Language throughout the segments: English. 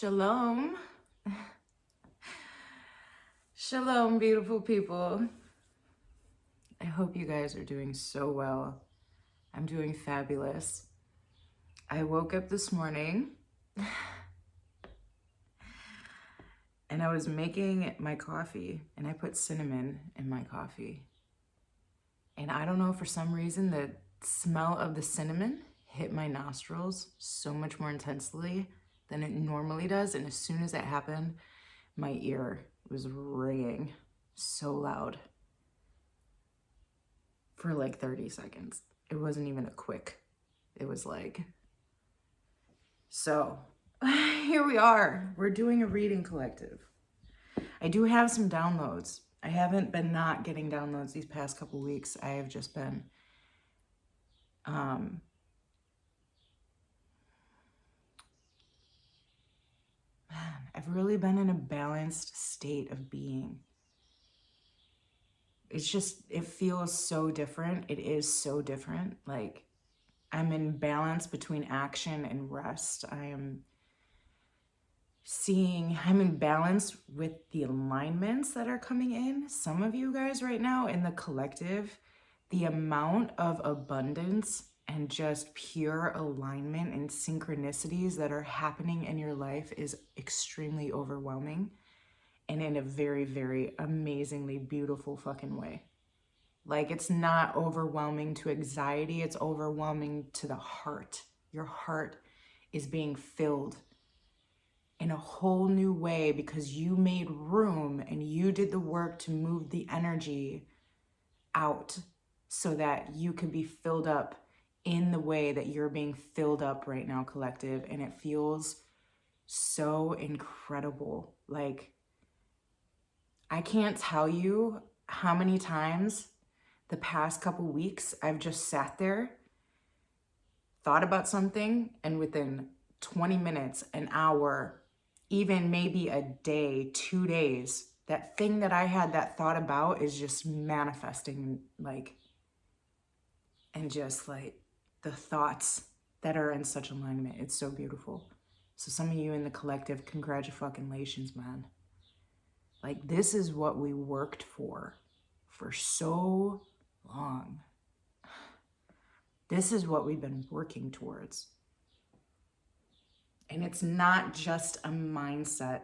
Shalom. Shalom, beautiful people. I hope you guys are doing so well. I'm doing fabulous. I woke up this morning and I was making my coffee and I put cinnamon in my coffee. And I don't know, for some reason, the smell of the cinnamon hit my nostrils so much more intensely than it normally does. And as soon as that happened, my ear was ringing so loud for like 30 seconds. It wasn't even a quick, it was like, so here we are. We're doing a reading collective. I do have some downloads. I haven't been not getting downloads these past couple weeks. I have just been I've really been in a balanced state of being. It's just, it feels so different. It is so different. Like, I'm in balance between action and rest. I'm in balance with the alignments that are coming in. Some of you guys right now in the collective, the amount of abundance and just pure alignment and synchronicities that are happening in your life is extremely overwhelming, and in a very, very amazingly beautiful fucking way. Like, it's not overwhelming to anxiety, it's overwhelming to the heart. Your heart is being filled in a whole new way because you made room and you did the work to move the energy out so that you can be filled up in the way that you're being filled up right now, collective. And it feels so incredible. Like, I can't tell you how many times the past couple weeks I've just sat there, thought about something, and within 20 minutes, an hour, even maybe a day, 2 days, that thing that I had that thought about is just manifesting, like, and just like the thoughts that are in such alignment. It's so beautiful. So some of you in the collective, congratulations, man. Like, this is what we worked for so long. This is what we've been working towards. And it's not just a mindset.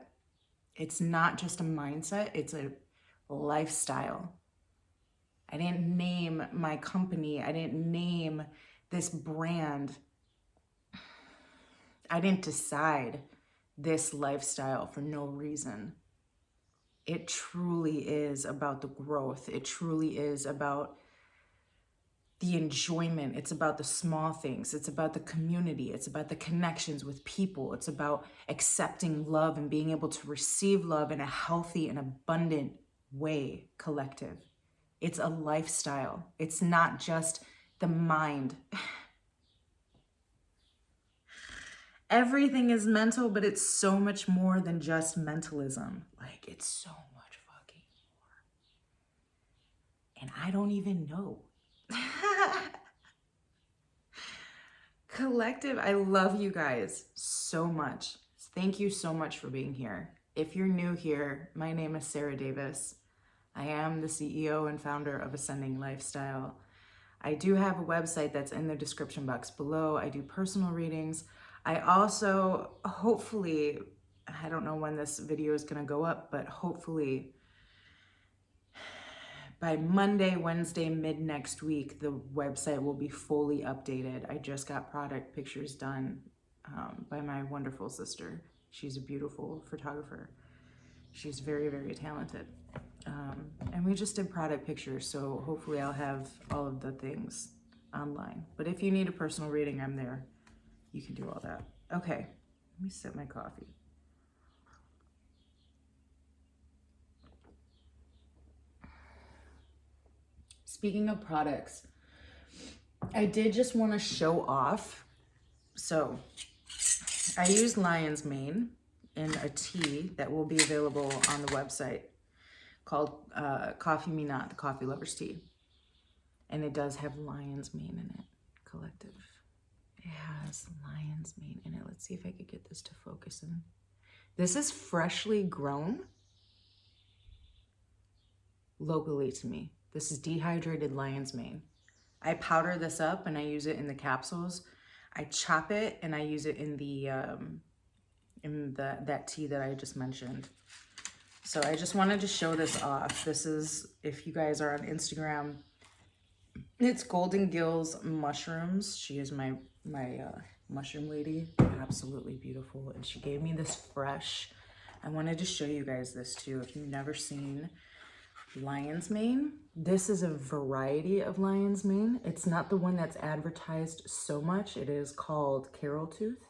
It's not just a mindset, it's a lifestyle. I didn't name my company. I didn't name this brand. I didn't decide this lifestyle for no reason. It truly is about the growth. It truly is about the enjoyment. It's about the small things. It's about the community. It's about the connections with people. It's about accepting love and being able to receive love in a healthy and abundant way, collective. It's a lifestyle. It's not just the mind. Everything is mental, but it's so much more than just mentalism. Like, it's so much fucking more. And I don't even know. Collective, I love you guys so much. Thank you so much for being here. If you're new here, my name is Sarah Davis. I am the CEO and founder of Ascending Lifestyle. I do have a website that's in the description box below. I do personal readings. I also, hopefully, I don't know when this video is going to go up, but hopefully by Monday, Wednesday, mid next week, the website will be fully updated. I just got product pictures done by my wonderful sister. She's a beautiful photographer. She's very, very talented. And we just did product pictures, so hopefully I'll have all of the things online. But if you need a personal reading, I'm there. You can do all that. Okay, let me sip my coffee. Speaking of products, I did just want to show off. So I use lion's mane in a tea that will be available on the website called Coffee Me Not, the Coffee Lover's Tea. And it does have lion's mane in it, collective. It has lion's mane in it. Let's see if I could get this to focus in. This is freshly grown locally to me. This is dehydrated lion's mane. I powder this up and I use it in the capsules. I chop it and I use it in that tea that I just mentioned. So I just wanted to show this off. This is, if you guys are on Instagram, it's Golden Gills mushrooms. She is my mushroom lady. Absolutely beautiful. And she gave me this fresh. I wanted to show you guys this too. If you've never seen lion's mane, this is a variety of lion's mane. It's not the one that's advertised so much. It is called Carol Tooth.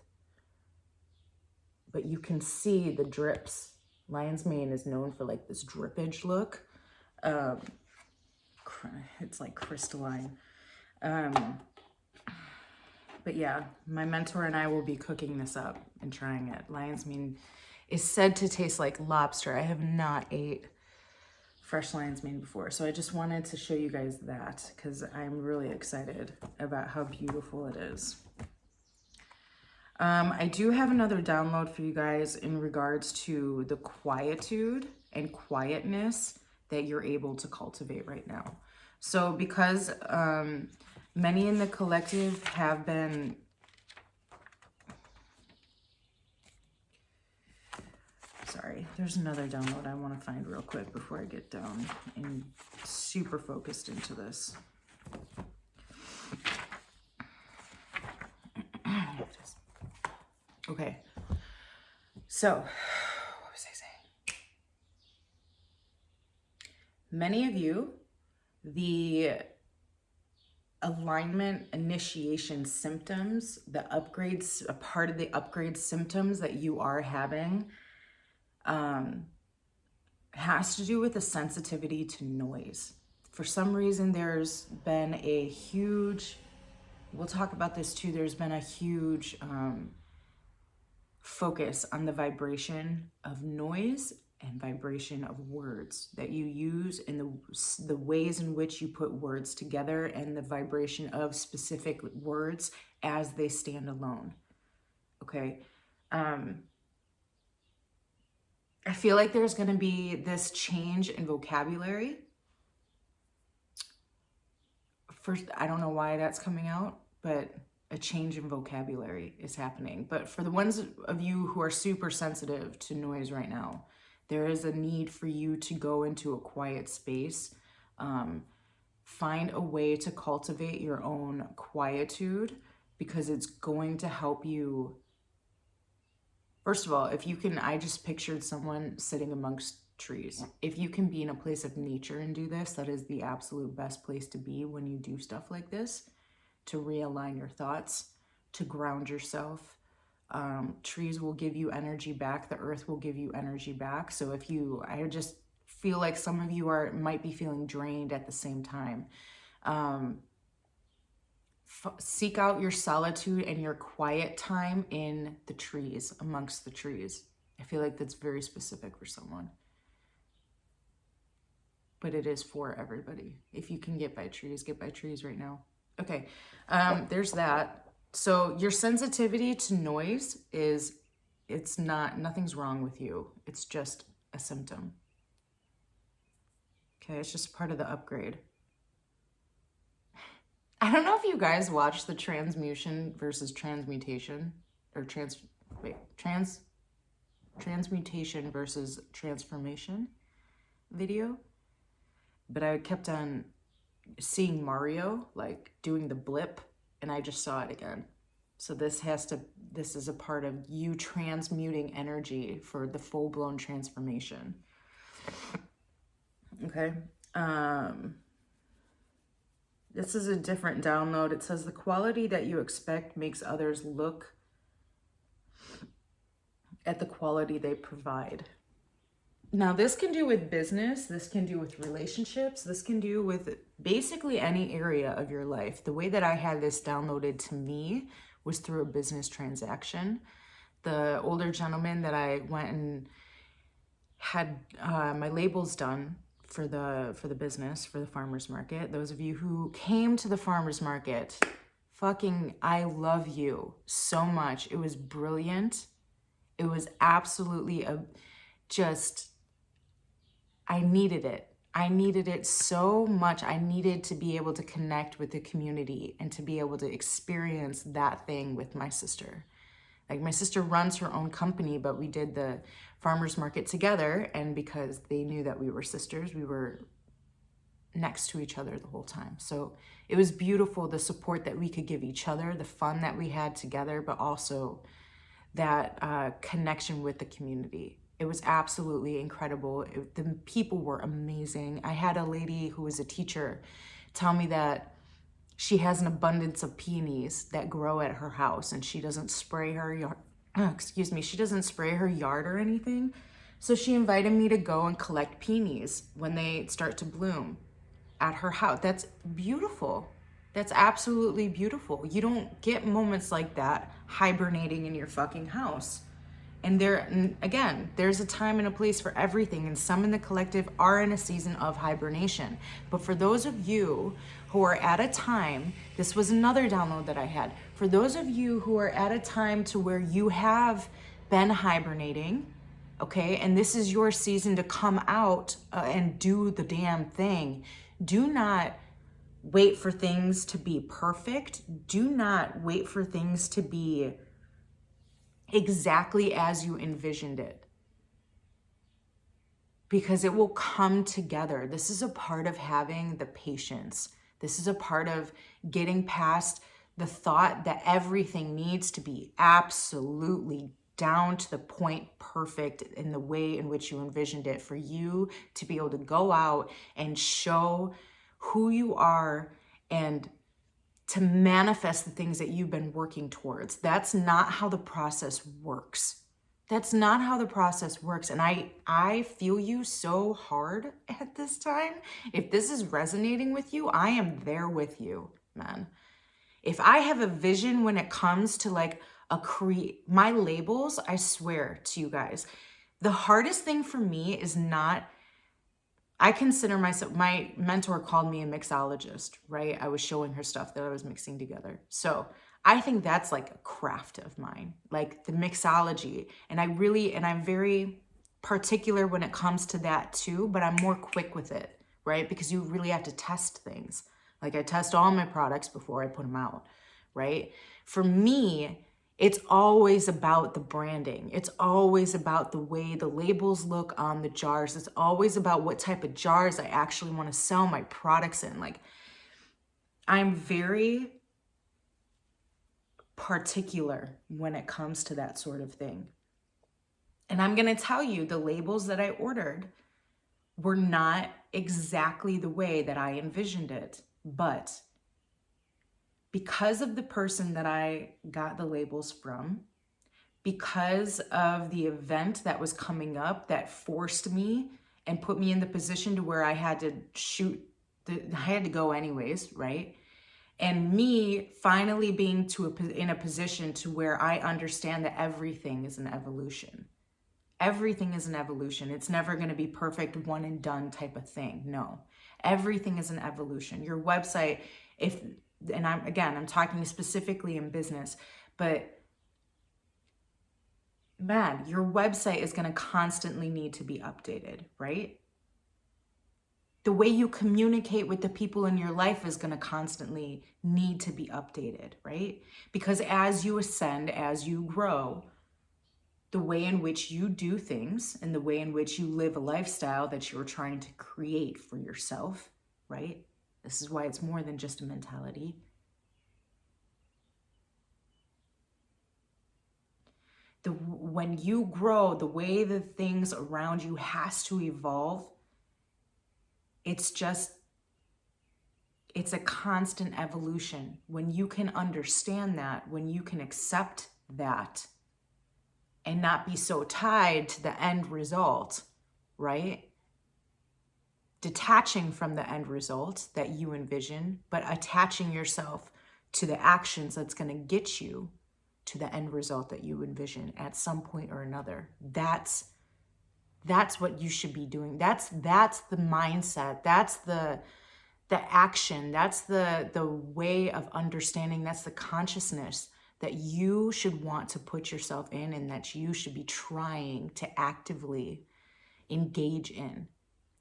But you can see the drips. Lion's mane is known for like this drippage look. It's like crystalline. But yeah, my mentor and I will be cooking this up and trying it. Lion's mane is said to taste like lobster. I have not ate fresh lion's mane before, so I just wanted to show you guys that because I'm really excited about how beautiful it is. I do have another download for you guys in regards to the quietude and quietness that you're able to cultivate right now. So because many in the collective have been sorry, there's another download I want to find real quick before I get down and super focused into this. Okay, so what was I saying? Many of you, the alignment initiation symptoms, the upgrades, a part of the upgrade symptoms that you are having has to do with a sensitivity to noise. For some reason, there's been a huge, we'll talk about this too, there's been a huge focus on the vibration of noise and vibration of words that you use in the ways in which you put words together and the vibration of specific words as they stand alone. Okay. I feel like there's going to be this change in vocabulary. First, I don't know why that's coming out, but a change in vocabulary is happening. But for the ones of you who are super sensitive to noise right now, there is a need for you to go into a quiet space. Find a way to cultivate your own quietude because it's going to help you. First of all, if you can, I just pictured someone sitting amongst trees. If you can be in a place of nature and do this, that is the absolute best place to be when you do stuff like this, to realign your thoughts, to ground yourself. Trees will give you energy back. The earth will give you energy back. So if you, I just feel like some of you might be feeling drained at the same time. Seek out your solitude and your quiet time in the trees, amongst the trees. I feel like that's very specific for someone. But it is for everybody. If you can get by trees right now. Okay, there's that. So your sensitivity to noise is, nothing's wrong with you. It's just a symptom. Okay, it's just part of the upgrade. I don't know if you guys watch the transmutation versus transmutation, or transmutation versus transformation video, but I kept on seeing Mario like doing the blip, and I just saw it again. So this is a part of you transmuting energy for the full-blown transformation. Okay. This is a different download. It says the quality that you expect makes others look at the quality they provide. Now, this can do with business, this can do with relationships, this can do with basically any area of your life. The way that I had this downloaded to me was through a business transaction. The older gentleman that I went and had my labels done for the business, for the farmer's market. Those of you who came to the farmer's market, fucking, I love you so much. It was brilliant. It was absolutely I needed it. I needed it so much. I needed to be able to connect with the community and to be able to experience that thing with my sister. Like, my sister runs her own company, but we did the farmers market together. And because they knew that we were sisters, we were next to each other the whole time. So it was beautiful, the support that we could give each other, the fun that we had together, but also that connection with the community. It was absolutely incredible. The people were amazing. I had a lady who was a teacher tell me that she has an abundance of peonies that grow at her house, and she doesn't spray her yard. She doesn't spray her yard or anything. So she invited me to go and collect peonies when they start to bloom at her house. That's beautiful. That's absolutely beautiful. You don't get moments like that hibernating in your fucking house. And again, there's a time and a place for everything, and some in the collective are in a season of hibernation. But for those of you who are at a time, this was another download that I had, for those of you who are at a time to where you have been hibernating, okay, and this is your season to come out and do the damn thing. Do not wait for things to be perfect. Do not wait for things to be exactly as you envisioned it, because it will come together. This is a part of having the patience. This is a part of getting past the thought that everything needs to be absolutely down to the point perfect in the way in which you envisioned it, for you to be able to go out and show who you are and to manifest the things that you've been working towards. That's not how the process works. That's not how the process works. And I feel you so hard at this time. If this is resonating with you, I am there with you, man. If I have a vision when it comes to like my labels, I swear to you guys, the hardest thing for me is not, I consider myself, my mentor called me a mixologist, right? I was showing her stuff that I was mixing together. So I think that's like a craft of mine, like the mixology. And I'm very particular when it comes to that too, but I'm more quick with it, right? Because you really have to test things. Like, I test all my products before I put them out, right? For me, it's always about the branding. It's always about the way the labels look on the jars. It's always about what type of jars I actually want to sell my products in. Like, I'm very particular when it comes to that sort of thing. And I'm going to tell you, the labels that I ordered were not exactly the way that I envisioned it. But because of the person that I got the labels from, because of the event that was coming up that forced me and put me in the position to where I had to I had to go anyways, right? And me finally being in a position to where I understand that everything is an evolution. Everything is an evolution. It's never going to be perfect, one and done type of thing. No, everything is an evolution. Your website, I'm talking specifically in business, but man, your website is going to constantly need to be updated, right? The way you communicate with the people in your life is going to constantly need to be updated, right? Because as you ascend, as you grow, the way in which you do things and the way in which you live a lifestyle that you're trying to create for yourself, right? This is why it's more than just a mentality. When you grow, the way the things around you has to evolve. It's a constant evolution. When you can understand that, when you can accept that and not be so tied to the end result, right? Detaching from the end result that you envision, but attaching yourself to the actions that's going to get you to the end result that you envision at some point or another. That's what you should be doing. That's the mindset. That's the action. That's the way of understanding. That's the consciousness that you should want to put yourself in and that you should be trying to actively engage in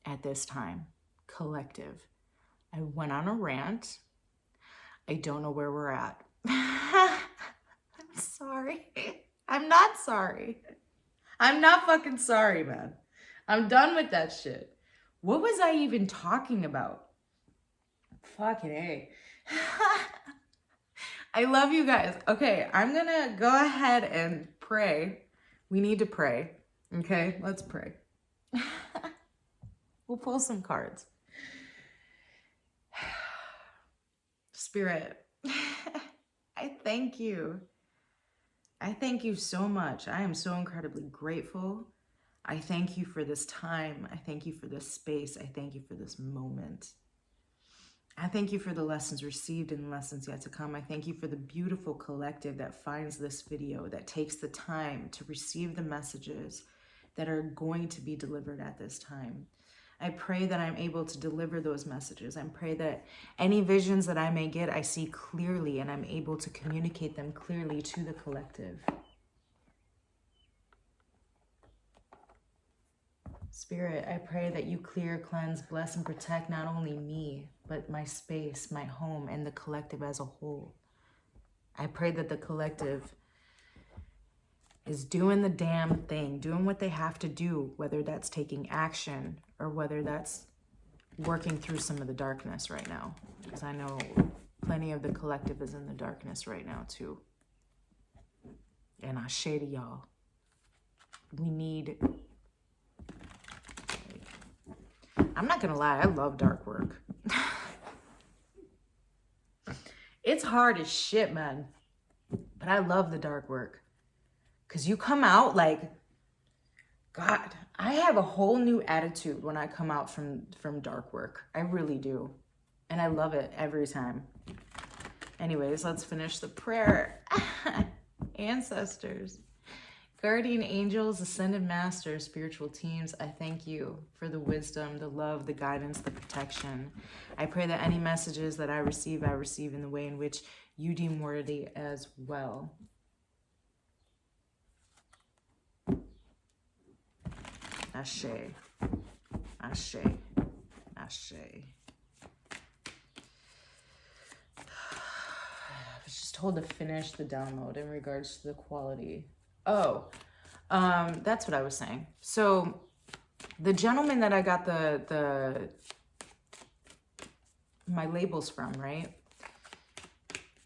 at this time. Collective. I went on a rant. I don't know where we're at. I'm sorry. I'm not sorry. I'm not fucking sorry, man. I'm done with that shit. What was I even talking about? Fucking A. I love you guys. Okay, I'm gonna go ahead and pray. We need to pray. Okay, let's pray. We'll pull some cards. Spirit, I thank you. I thank you so much. I am so incredibly grateful. I thank you for this time. I thank you for this space. I thank you for this moment. I thank you for the lessons received and the lessons yet to come. I thank you for the beautiful collective that finds this video, that takes the time to receive the messages that are going to be delivered at this time. I pray that I'm able to deliver those messages. I pray that any visions that I may get, I see clearly and I'm able to communicate them clearly to the collective. Spirit, I pray that you clear, cleanse, bless, and protect not only me, but my space, my home, and the collective as a whole. I pray that the collective is doing the damn thing, doing what they have to do, whether that's taking action or whether that's working through some of the darkness right now. Because I know plenty of the collective is in the darkness right now too. And I shade y'all. We need... I'm not gonna lie, I love dark work. It's hard as shit, man. But I love the dark work. Because you come out like, God, I have a whole new attitude when I come out from dark work. I really do. And I love it every time. Anyways, let's finish the prayer. Ancestors, guardian angels, ascended masters, spiritual teams, I thank you for the wisdom, the love, the guidance, the protection. I pray that any messages that I receive in the way in which you deem worthy as well. Ashe. Ashe. Ashe. I was just told to finish the download in regards to the quality. Oh, that's what I was saying. So the gentleman that I got my labels from, right?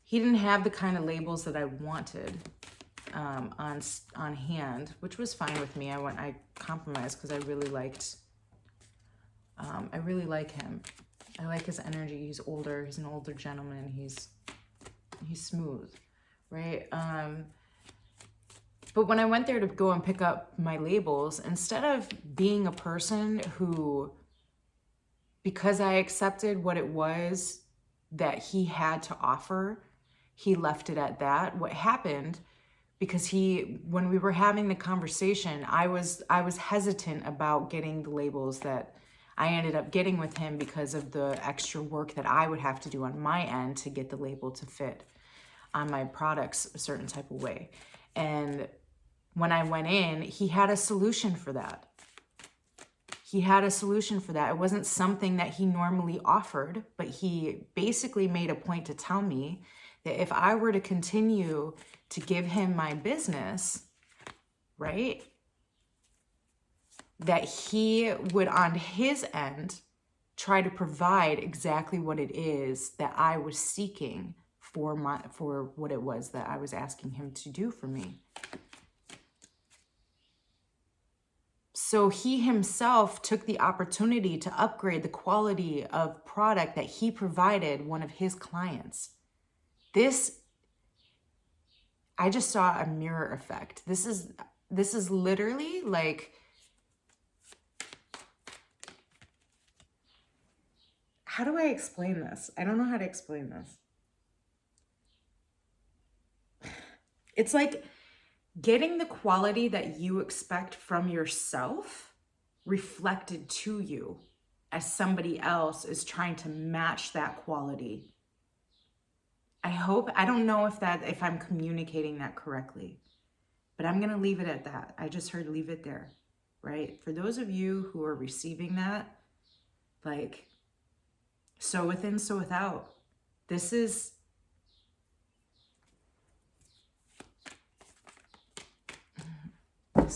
He didn't have the kind of labels that I wanted on hand, which was fine with me. I compromised because I really like him. I like his energy. He's older. He's an older gentleman. He's smooth, right? But when I went there to go and pick up my labels, instead of being a person who, because I accepted what it was that he had to offer, he left it at that. What happened, because when we were having the conversation, I was hesitant about getting the labels that I ended up getting with him because of the extra work that I would have to do on my end to get the label to fit on my products a certain type of way. And when I went in, he had a solution for that. He had a solution for that. It wasn't something that he normally offered, but he basically made a point to tell me that if I were to continue to give him my business, right, that he would on his end try to provide exactly what it is that I was seeking for what it was that I was asking him to do for me. So he himself took the opportunity to upgrade the quality of product that he provided one of his clients. I just saw a mirror effect. This is literally like, how do I explain this? I don't know how to explain this. It's like getting the quality that you expect from yourself reflected to you as somebody else is trying to match that quality I don't know if I'm communicating that correctly, but I'm going to leave it at that. I just heard leave it there, right? For those of you who are receiving that, like, so within, so without. This is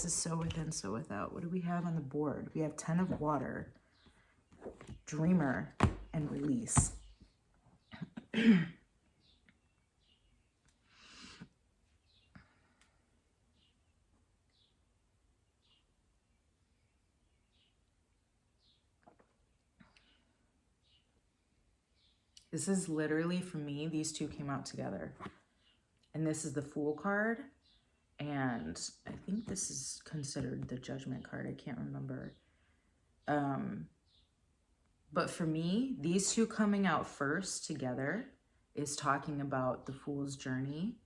so within, so without. What do we have on the board? We have 10 of water, dreamer, and release. This is literally, for me, these two came out together. And this is the Fool card. And I think this is considered the Judgment card. I can't remember. But for me, these two coming out first together is talking about the Fool's journey.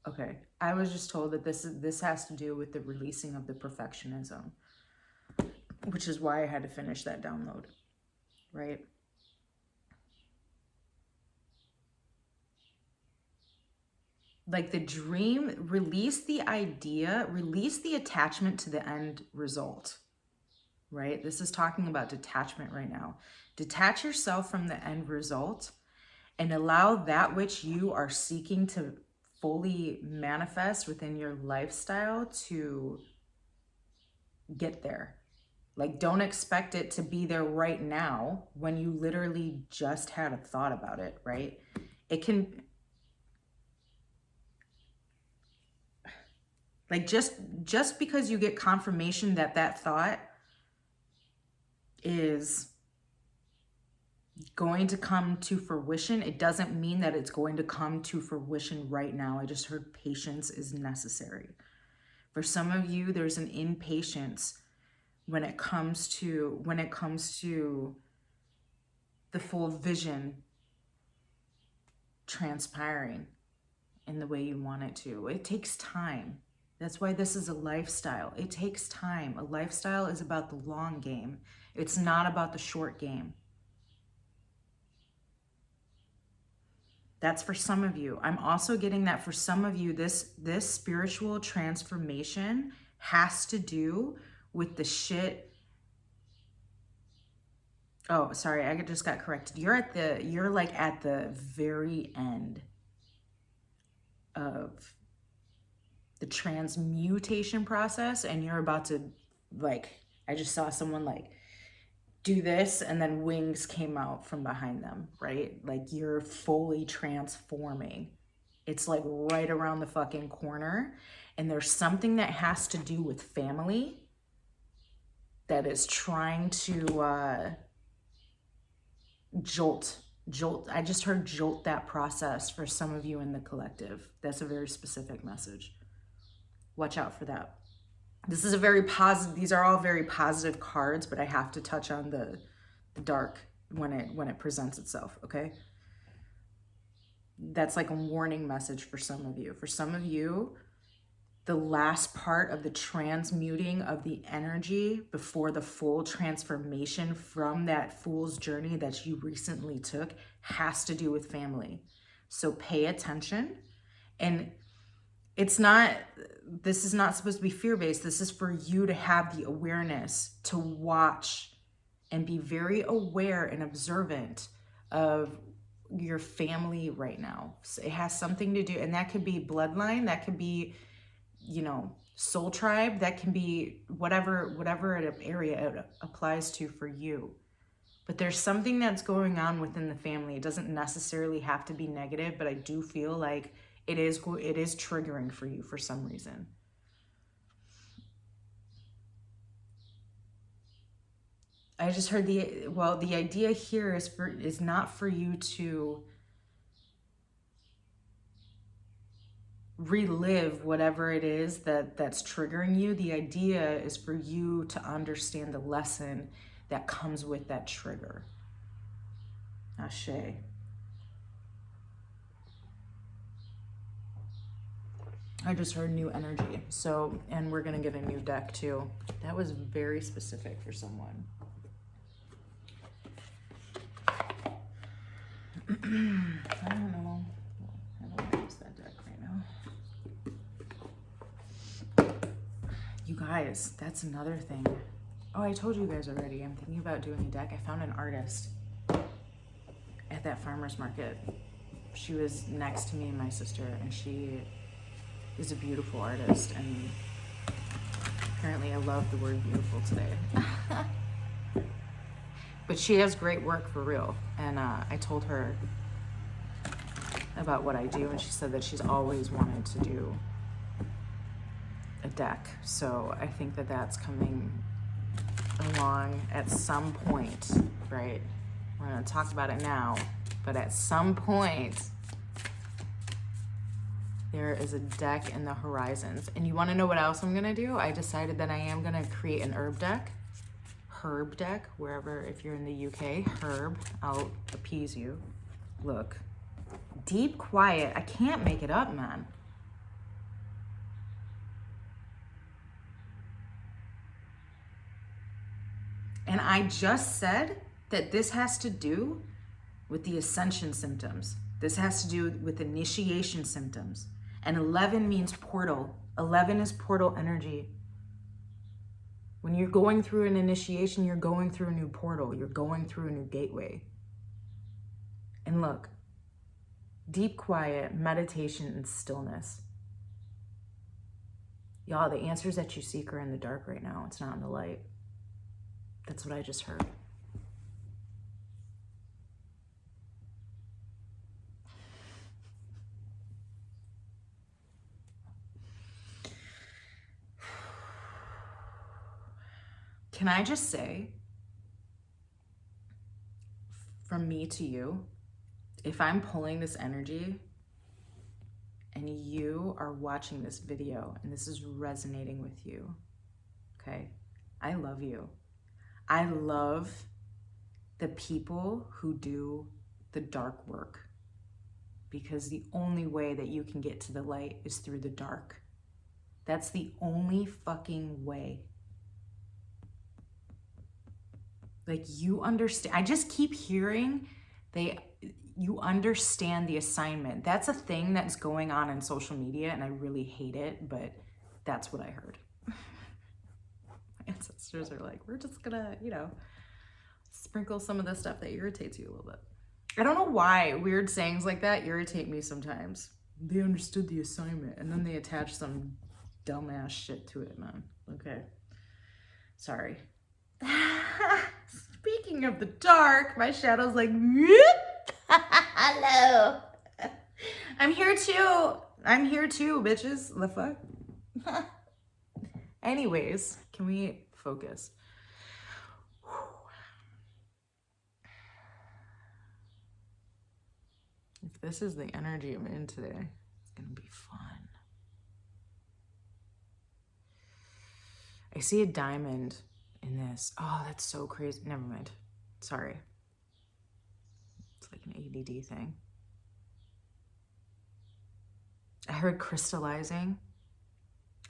Okay, I was just told that this has to do with the releasing of the perfectionism, which is why I had to finish that download, right? Like the dream, release the idea, release the attachment to the end result, right? This is talking about detachment right now. Detach yourself from the end result and allow that which you are seeking to fully manifest within your lifestyle to get there. Like, don't expect it to be there right now when you literally just had a thought about it, right? It can, like, just because you get confirmation that that thought is going to come to fruition, it doesn't mean that it's going to come to fruition right now. I just heard patience is necessary. For some of you, there's an impatience when it comes to the full vision transpiring in the way you want it to. It takes time. That's why this is a lifestyle. It takes time. A lifestyle is about the long game. It's not about the short game. That's for some of you. I'm also getting that for some of you, this spiritual transformation has to do with the shit. Oh, sorry, I just got corrected. You're like at the very end of the transmutation process, and you're about to, like, I just saw someone like do this and then wings came out from behind them, right? Like you're fully transforming. It's like right around the fucking corner. And there's something that has to do with family that is trying to jolt. I just heard jolt that process for some of you in the collective. That's a very specific message. Watch out for that. This is a very positive, these are all very positive cards, but I have to touch on the dark when it presents itself, okay? That's like a warning message for some of you. For some of you, the last part of the transmuting of the energy before the full transformation from that fool's journey that you recently took has to do with family. So pay attention. And this is not supposed to be fear-based. This is for you to have the awareness to watch and be very aware and observant of your family right now. So it has something to do, and that could be bloodline, that could be, soul tribe, that can be whatever area it applies to for you. But there's something that's going on within the family. It doesn't necessarily have to be negative, but I do feel like it is triggering for you for some reason. I just heard the idea here is not for you to relive whatever it is that's triggering you. The idea is for you to understand the lesson that comes with that trigger. Ashe. I just heard new energy. So, and we're gonna get a new deck too. That was very specific for someone. I don't know. I don't want to use that deck right now. You guys, that's another thing. Oh, I told you guys already. I'm thinking about doing a deck. I found an artist at that farmer's market. She was next to me and my sister, and she is a beautiful artist. And apparently I love the word beautiful today. But she has great work for real. And I told her about what I do, and she said that she's always wanted to do a deck. So I think that that's coming along at some point, right? We're gonna talk about it now, but at some point, there is a deck in the horizons. And you wanna know what else I'm gonna do? I decided that I am gonna create an herb deck, wherever, if you're in the UK, herb, I'll appease you. Look, deep quiet, I can't make it up, man. And I just said that this has to do with the ascension symptoms. This has to do with initiation symptoms. And 11 means portal. 11 is portal energy. When you're going through an initiation, you're going through a new portal. You're going through a new gateway. And look, deep quiet, meditation, and stillness. Y'all, the answers that you seek are in the dark right now. It's not in the light. That's what I just heard. Can I just say, from me to you, if I'm pulling this energy and you are watching this video and this is resonating with you, okay, I love you. I love the people who do the dark work, because the only way that you can get to the light is through the dark. That's the only fucking way. Like, you understand, I just keep hearing you understand the assignment. That's a thing that's going on in social media, and I really hate it, but that's what I heard. My ancestors are like, we're just gonna, sprinkle some of the stuff that irritates you a little bit. I don't know why weird sayings like that irritate me sometimes. They understood the assignment, and then they attach some dumbass shit to it, man. Okay. Sorry. Speaking of the dark, my shadow's like, hello. I'm here too, bitches. The fuck? Anyways, can we focus? If this is the energy I'm in today, it's gonna be fun. I see a diamond in this. Oh, that's so crazy. Never mind. Sorry. It's like an ADD thing. I heard crystallizing.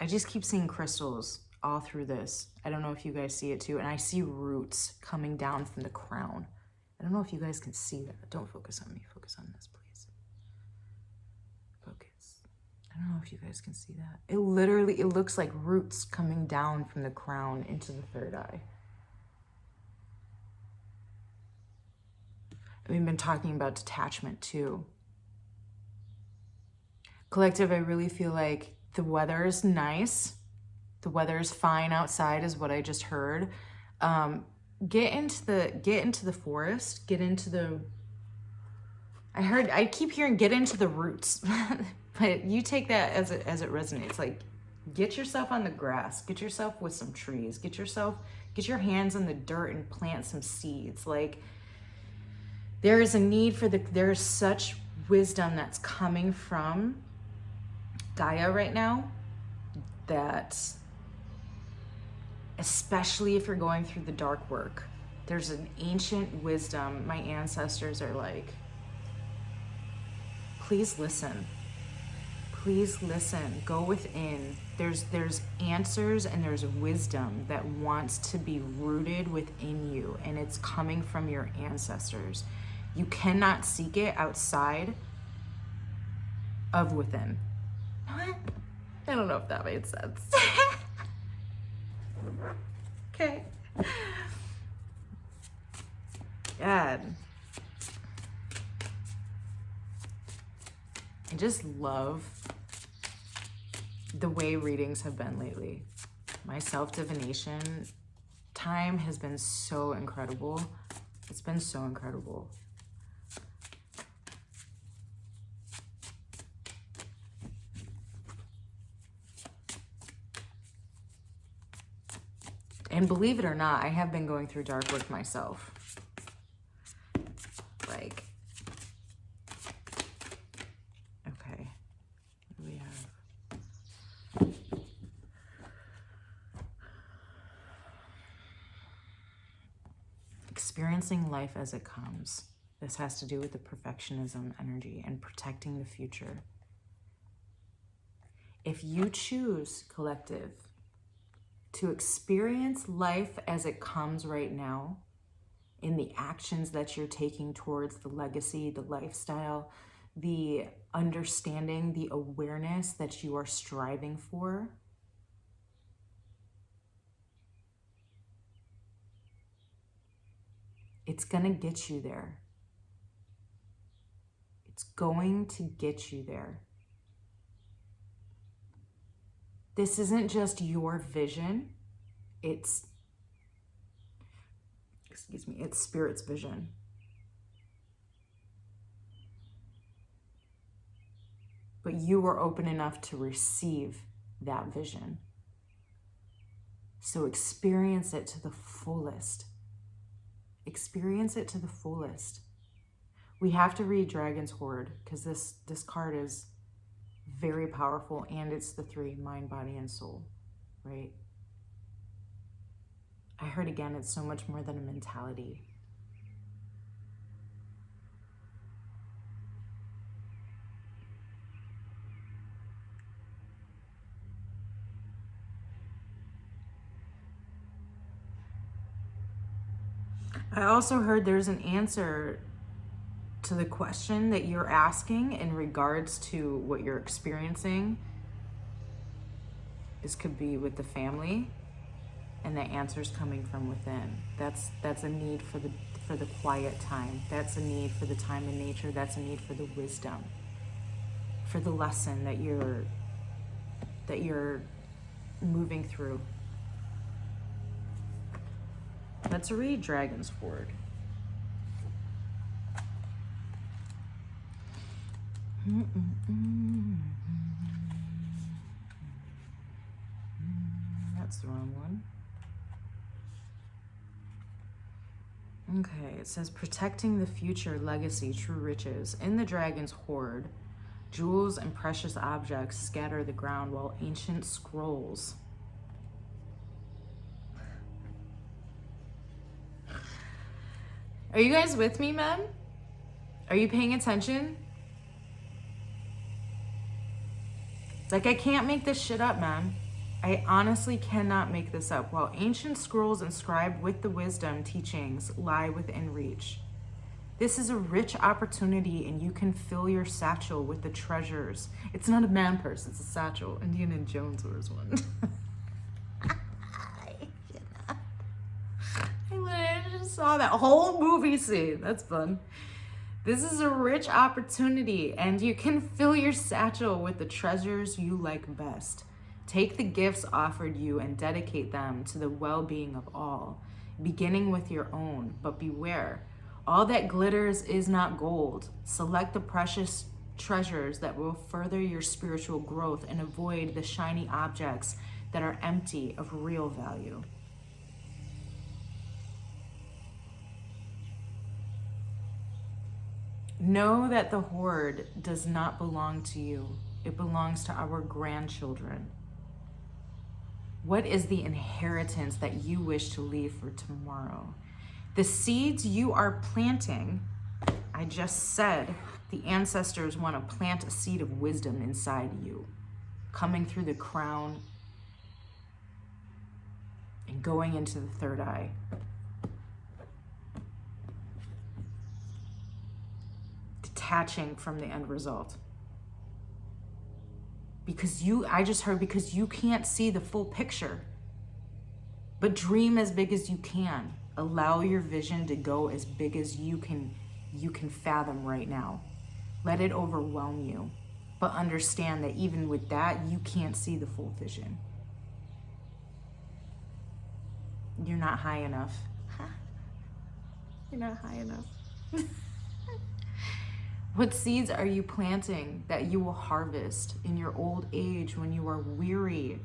I just keep seeing crystals all through this. I don't know if you guys see it too. And I see roots coming down from the crown. I don't know if you guys can see that. Don't focus on me. Focus on this, please. Focus. I don't know if you guys can see that. It looks like roots coming down from the crown into the third eye. We've been talking about detachment too. Collective, I really feel like the weather is nice. The weather is fine outside is what I just heard. Get into the forest, I keep hearing get into the roots. But you take that as it resonates. Like, get yourself on the grass, get yourself with some trees, get your hands in the dirt and plant some seeds. Like, there is a need there's such wisdom that's coming from Gaia right now, that especially if you're going through the dark work, there's an ancient wisdom. My ancestors are like, please listen. Please listen, go within. There's answers and there's wisdom that wants to be rooted within you, and it's coming from your ancestors. You cannot seek it outside of within. What? I don't know if that made sense. Okay. God. I just love the way readings have been lately. My self-divination time has been so incredible. It's been so incredible. And believe it or not, I have been going through dark work myself. Like, okay, what do we have? Experiencing life as it comes. This has to do with the perfectionism energy and protecting the future. If you choose, collective, to experience life as it comes right now, in the actions that you're taking towards the legacy, the lifestyle, the understanding, the awareness that you are striving for, it's gonna get you there. It's going to get you there. This isn't just your vision, it's Spirit's vision. But you are open enough to receive that vision. So experience it to the fullest. Experience it to the fullest. We have to read Dragon's Hoard because this card is very powerful, and it's the 3, mind, body, and soul, right? I heard again, it's so much more than a mentality. I also heard there's an answer to the question that you're asking in regards to what you're experiencing. This could be with the family, and the answer's coming from within. That's a need for the quiet time. That's a need for the time in nature. That's a need for the wisdom, for the lesson that you're moving through. Let's read Dragon's Hoard. That's the wrong one. Okay, it says protecting the future, legacy, true riches. In the Dragon's Hoard, jewels and precious objects scatter the ground while ancient scrolls. Are you guys with me, men? Are you paying attention? Like, I can't make this shit up, man. I honestly cannot make this up. While ancient scrolls inscribed with the wisdom teachings lie within reach. This is a rich opportunity, and you can fill your satchel with the treasures. It's not a man purse, it's a satchel. Indiana Jones wears one. I literally just saw that whole movie scene. That's fun. This is a rich opportunity, and you can fill your satchel with the treasures you like best. Take the gifts offered you and dedicate them to the well-being of all, beginning with your own. But beware, all that glitters is not gold. Select the precious treasures that will further your spiritual growth, and avoid the shiny objects that are empty of real value. Know that the hoard does not belong to you. It belongs to our grandchildren. What is the inheritance that you wish to leave for tomorrow? The seeds you are planting, I just said the ancestors want to plant a seed of wisdom inside you, coming through the crown and going into the third eye. Detaching from the end result. Because I just heard, because you can't see the full picture. But dream as big as you can. Allow your vision to go as big as you can fathom right now. Let it overwhelm you. But understand that even with that, you can't see the full vision. You're not high enough. You're not high enough. What seeds are you planting that you will harvest in your old age when you are weary?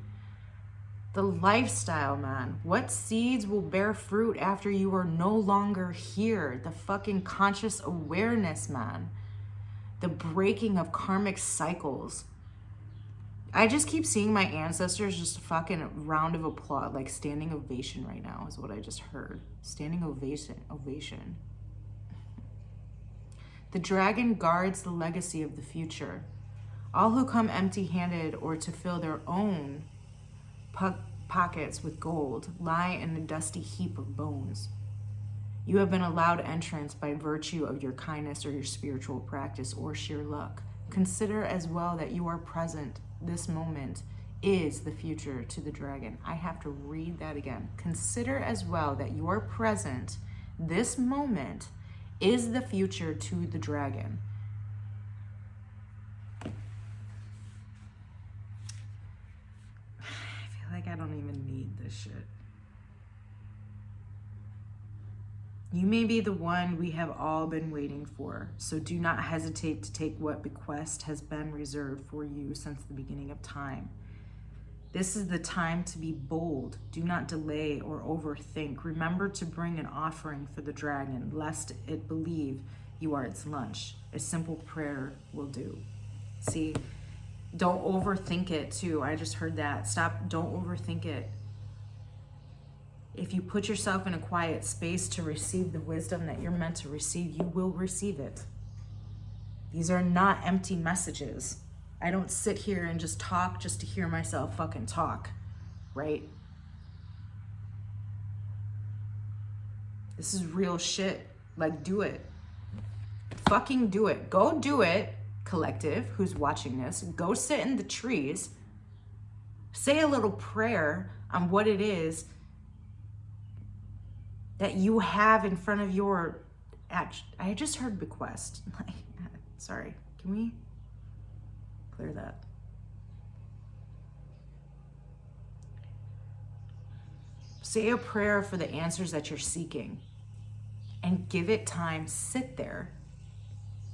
The lifestyle, man. What seeds will bear fruit after you are no longer here? The fucking conscious awareness, man. The breaking of karmic cycles. I just keep seeing my ancestors just fucking round of applause, like standing ovation right now is what I just heard. Standing ovation. The dragon guards the legacy of the future. All who come empty-handed or to fill their own pockets with gold lie in a dusty heap of bones. You have been allowed entrance by virtue of your kindness or your spiritual practice or sheer luck. Consider as well that you are present. This moment is the future to the dragon. I have to read that again. Consider as well that you are present. This moment is the future to the dragon. I feel like I don't even need this shit. You may be the one we have all been waiting for, so do not hesitate to take what bequest has been reserved for you since the beginning of time. This is the time to be bold. Do not delay or overthink. Remember to bring an offering for the dragon, lest it believe you are its lunch. A simple prayer will do. See, don't overthink it too. I just heard that. Stop, don't overthink it. If you put yourself in a quiet space to receive the wisdom that you're meant to receive, you will receive it. These are not empty messages. I don't sit here and just talk just to hear myself fucking talk, right? This is real shit. Like, do it. Fucking do it. Go do it, collective, who's watching this. Go sit in the trees. Say a little prayer on what it is that you have in front of your I just heard bequest. Sorry, can we clear that? Say a prayer for the answers that you're seeking and give it time. Sit there.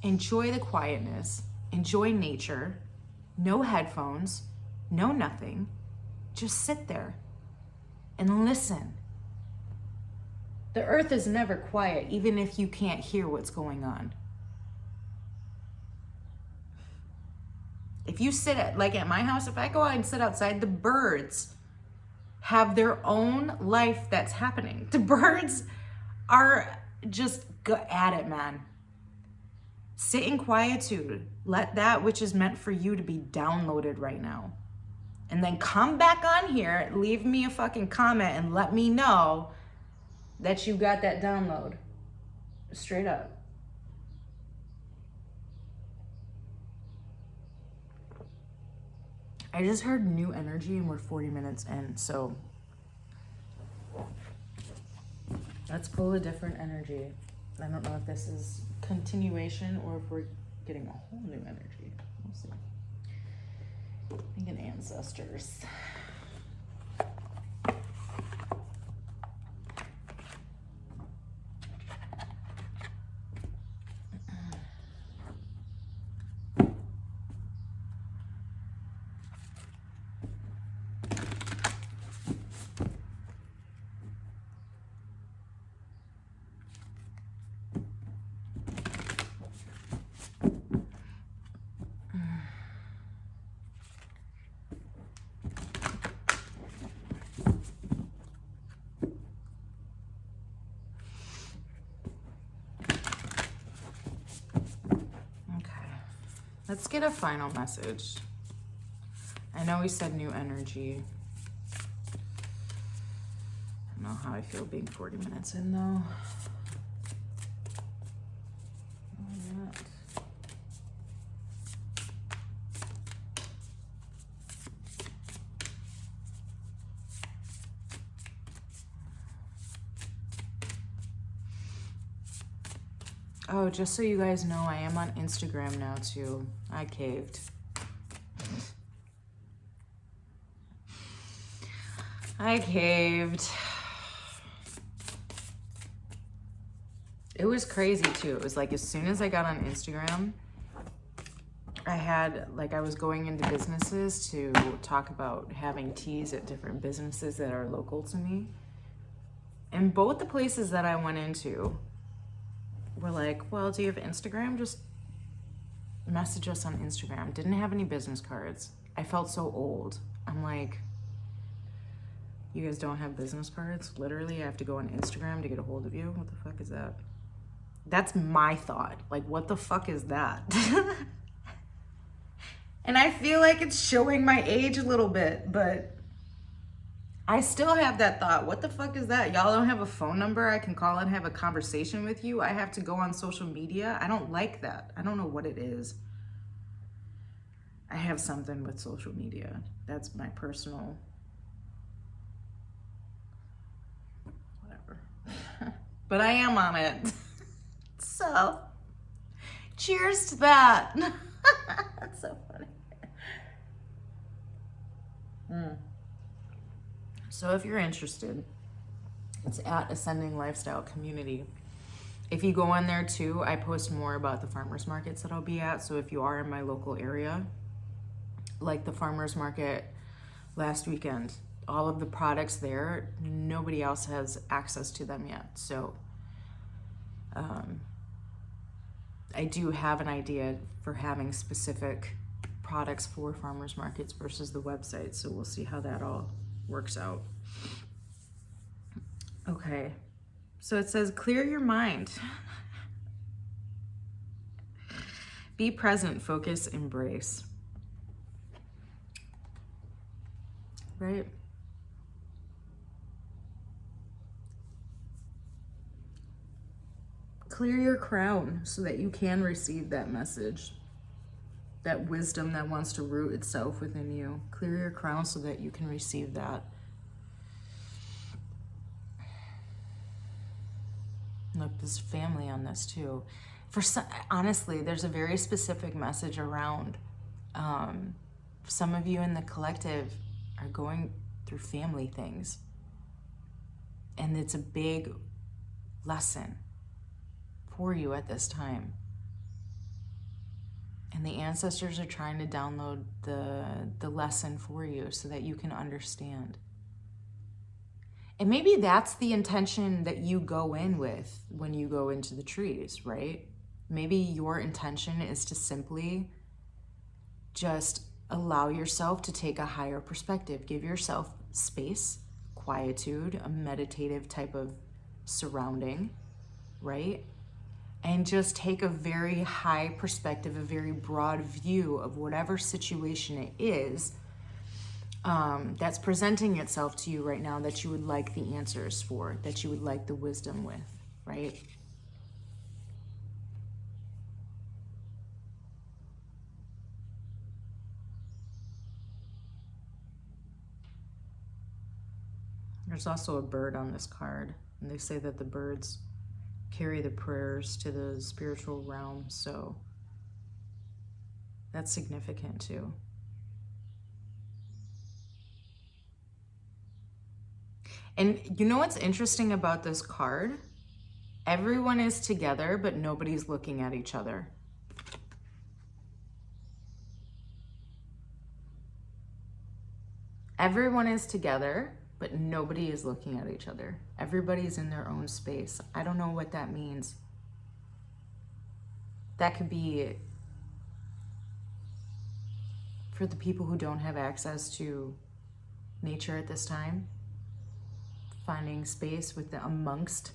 Enjoy the quietness. Enjoy nature. No headphones. No nothing. Just sit there and listen. The earth is never quiet, even if you can't hear what's going on. If you sit at my house, if I go out and sit outside, the birds have their own life that's happening. The birds are just at it, man. Sit in quietude. Let that which is meant for you to be downloaded right now. And then come back on here, leave me a fucking comment and let me know that you got that download. Straight up. I just heard new energy and we're 40 minutes in, so let's pull a different energy. I don't know if this is continuation or if we're getting a whole new energy. We'll see. Thinking ancestors. Let's get a final message. I know we said new energy. I don't know how I feel being 40 minutes in though. Oh, just so you guys know, I am on Instagram now too. I caved. I caved. It was crazy too. It was like as soon as I got on Instagram, I was going into businesses to talk about having teas at different businesses that are local to me. And both the places that I went into were like, well, do you have Instagram? Just message us on Instagram. Didn't have any business cards. I felt so old. I'm like, you guys don't have business cards? Literally, I have to go on Instagram to get a hold of you? What the fuck is that? That's my thought. Like, what the fuck is that? And I feel like it's showing my age a little bit, but I still have that thought. What the fuck is that? Y'all don't have a phone number I can call and have a conversation with you? I have to go on social media? I don't like that. I don't know what it is. I have something with social media. That's my personal... whatever. But I am on it. So, cheers to that. That's so funny. So if you're interested, it's at Ascending Lifestyle Community. If you go on there too, I post more about the farmers markets that I'll be at. So if you are in my local area, like the farmers market last weekend, all of the products there, nobody else has access to them yet. So I do have an idea for having specific products for farmers markets versus the website. So we'll see how that all works out. Okay, so it says clear your mind. Be present, focus, embrace. Right? Clear your crown so that you can receive that message, that wisdom that wants to root itself within you. Clear your crown so that you can receive that. Look, there's family on this too. For some, honestly, there's a very specific message around. Some of you in the collective are going through family things, and it's a big lesson for you at this time. And the ancestors are trying to download the lesson for you so that you can understand. And maybe that's the intention that you go in with when you go into the trees, right? Maybe your intention is to simply just allow yourself to take a higher perspective. Give yourself space, quietude, a meditative type of surrounding, right? And just take a very high perspective, a very broad view of whatever situation it is that's presenting itself to you right now that you would like the answers for, that you would like the wisdom with, right? There's also a bird on this card, and they say that the birds carry the prayers to the spiritual realm, so that's significant too. And you know what's interesting about this card? Everyone is together, but nobody's looking at each other. Everyone is together, but nobody is looking at each other. Everybody's in their own space. I don't know what that means. That could be for the people who don't have access to nature at this time, finding space with amongst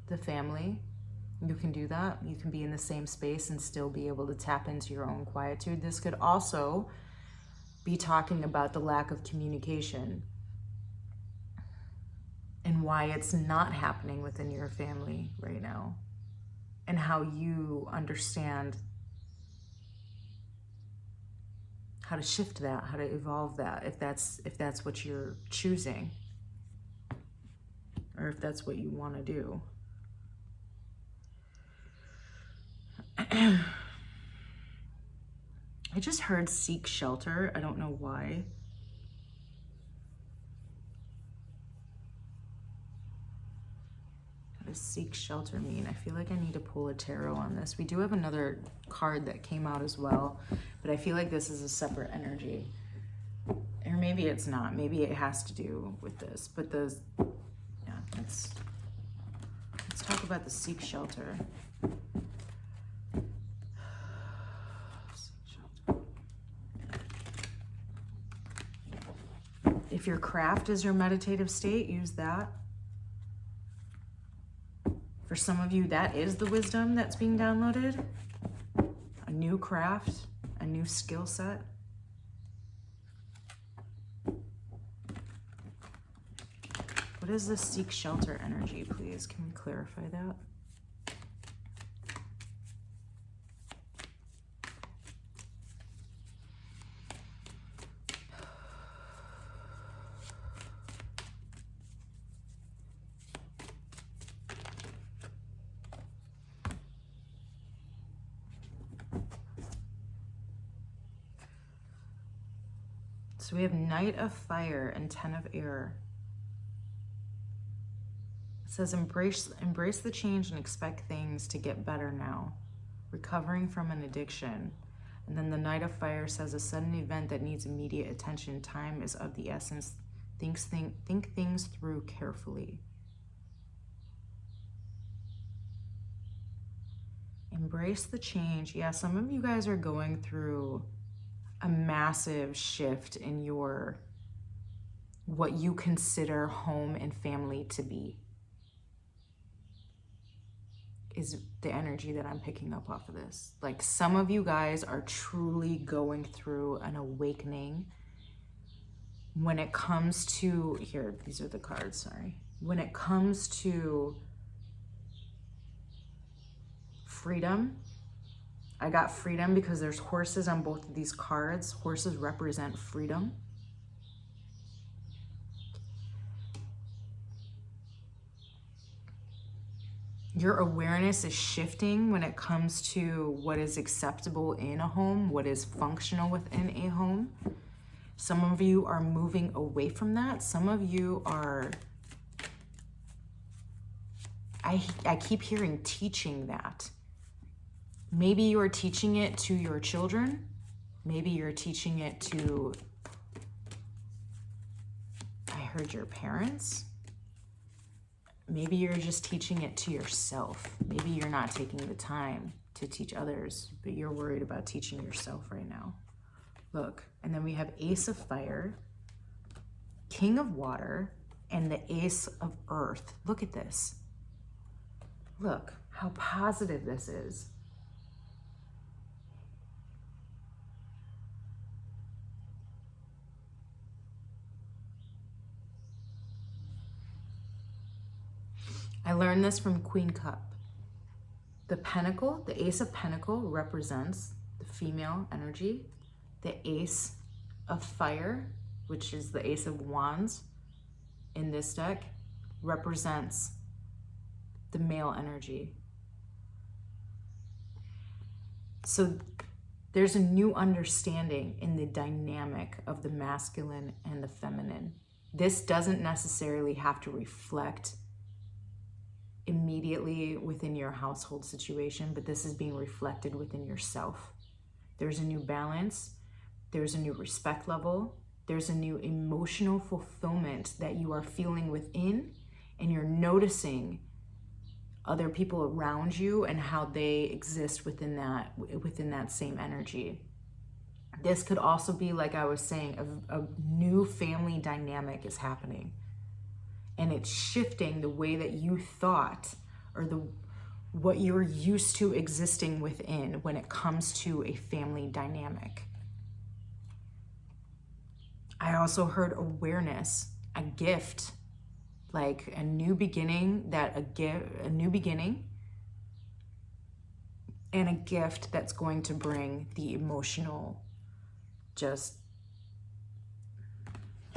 the family, You can do that. You can be in the same space and still be able to tap into your own quietude. This could also be talking about the lack of communication and why it's not happening within your family right now, and how you understand how to shift that, how to evolve that, if that's what you're choosing, or if that's what you want to do. I just heard seek shelter. I don't know why. What does seek shelter mean? I feel like I need to pull a tarot on this. We do have another card that came out as well, but I feel like this is a separate energy. Or maybe it's not. Maybe it has to do with this. But yeah, let's talk about the seek shelter. If your craft is your meditative state, use that. For some of you, that is the wisdom that's being downloaded. A new craft, a new skill set. What is the seek shelter energy, please? Can we clarify that? So we have Knight of Fire and Ten of Air. It says embrace the change and expect things to get better now. Recovering from an addiction. And then the Knight of Fire says a sudden event that needs immediate attention. Time is of the essence. Think things through carefully. Embrace the change. Yeah, some of you guys are going through a massive shift in your, what you consider home and family to be, is the energy that I'm picking up off of this. Like, some of you guys are truly going through an awakening when it comes to, here, these are the cards, sorry. When it comes to freedom, I got freedom because there's horses on both of these cards. Horses represent freedom. Your awareness is shifting when it comes to what is acceptable in a home, what is functional within a home. Some of you are moving away from that. Some of you are, I keep hearing teaching that. Maybe you are teaching it to your children. Maybe you're teaching it to, I heard, your parents. Maybe you're just teaching it to yourself. Maybe you're not taking the time to teach others, but you're worried about teaching yourself right now. Look, and then we have Ace of Fire, King of Water, and the Ace of Earth. Look at this. Look how positive this is. I learned this from Queen Cup. The Pentacle, the Ace of Pentacle represents the female energy. The Ace of Fire, which is the Ace of Wands in this deck, represents the male energy. So there's a new understanding in the dynamic of the masculine and the feminine. This doesn't necessarily have to reflect immediately within your household situation, but this is being reflected within yourself. There's a new balance, there's a new respect level, there's a new emotional fulfillment that you are feeling within, and you're noticing other people around you and how they exist within that same energy. This could also be, like I was saying, a new family dynamic is happening. And it's shifting the way that you thought, or what you're used to existing within when it comes to a family dynamic. I also heard awareness, a gift, like a new beginning, a new beginning and a gift that's going to bring the emotional, just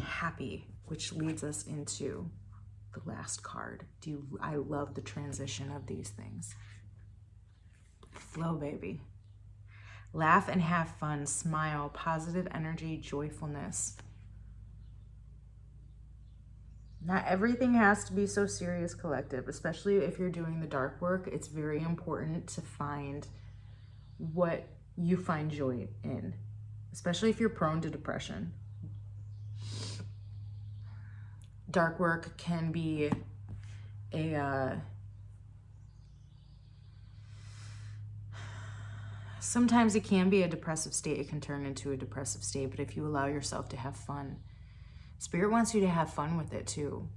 happy, which leads us into the last card. I love the transition of these things. Flow, baby. Laugh and have fun, smile, positive energy, joyfulness. Not everything has to be so serious, collective, especially if you're doing the dark work. It's very important to find what you find joy in, especially if you're prone to depression. Dark work can be sometimes it can be a depressive state. It can turn into a depressive state, but if you allow yourself to have fun, Spirit wants you to have fun with it too,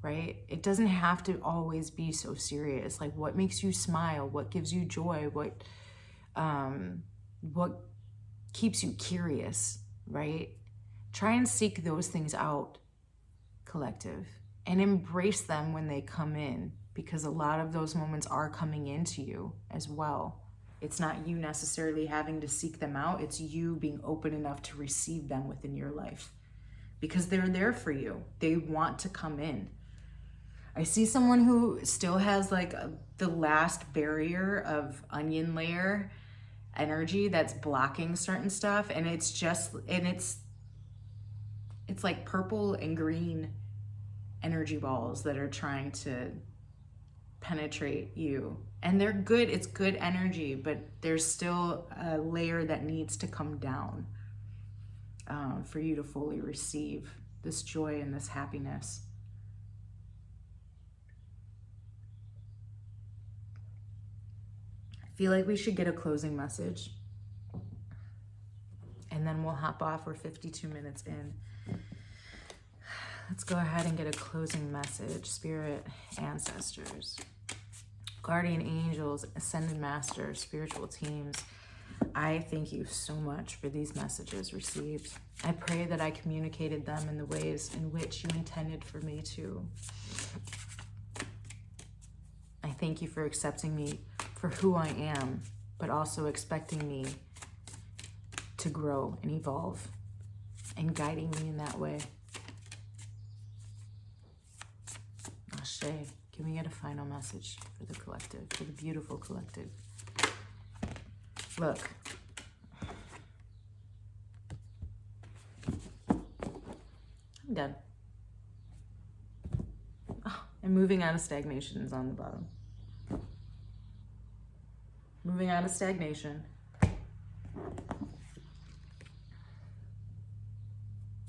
right? It doesn't have to always be so serious. Like, what makes you smile? What gives you joy? What keeps you curious, right? Try and seek those things out, collective, and embrace them when they come in, because a lot of those moments are coming into you as well. It's not you necessarily having to seek them out. It's you being open enough to receive them within your life, because they're there for you. They want to come in. I see someone who still has like the last barrier of onion layer energy that's blocking certain stuff, and it's like purple and green energy balls that are trying to penetrate you. And they're good, it's good energy, but there's still a layer that needs to come down for you to fully receive this joy and this happiness. I feel like we should get a closing message, and then we'll hop off. We're 52 minutes in. Let's go ahead and get a closing message. Spirit, ancestors, guardian angels, ascended masters, spiritual teams, I thank you so much for these messages received. I pray that I communicated them in the ways in which you intended for me to. I thank you for accepting me for who I am, but also expecting me to grow and evolve and guiding me in that way. Ashe, can we get a final message for the collective, for the beautiful collective? Look, I'm done. Oh, and moving out of stagnation is on the bottom. Moving out of stagnation.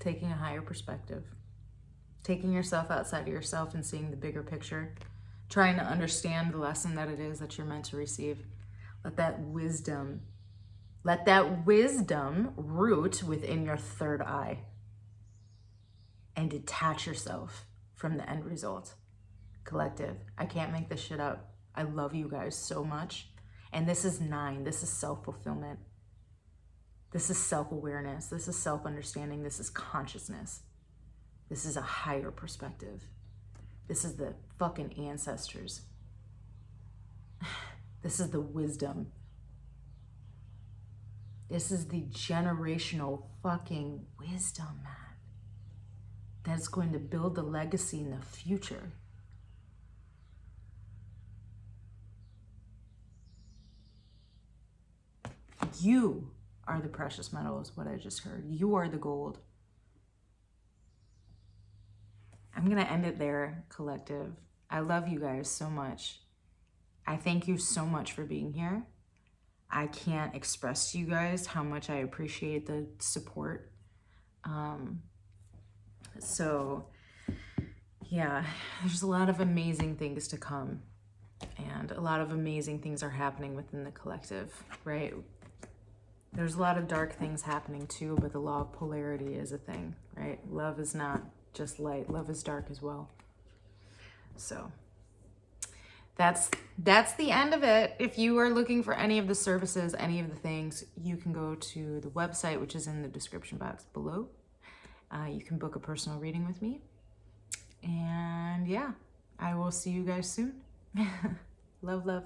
Taking a higher perspective. Taking yourself outside of yourself and seeing the bigger picture. Trying to understand the lesson that it is that you're meant to receive. Let that wisdom root within your third eye. And detach yourself from the end result. Collective, I can't make this shit up. I love you guys so much. And this is 9. This is self-fulfillment. This is self-awareness. This is self-understanding. This is consciousness. This is a higher perspective. This is the fucking ancestors. This is the wisdom. This is the generational fucking wisdom, man. That's going to build the legacy in the future. You are the precious metal, is what I just heard. You are the gold. I'm going to end it there, collective. I love you guys so much. I thank you so much for being here. I can't express to you guys how much I appreciate the support. So, yeah, there's a lot of amazing things to come. And a lot of amazing things are happening within the collective, right? There's a lot of dark things happening too, but the law of polarity is a thing, right? Love is not just light. Love is dark as well. So that's the end of it. If you are looking for any of the services, any of the things, you can go to the website, which is in the description box below. You can book a personal reading with me. And yeah, I will see you guys soon. Love, love.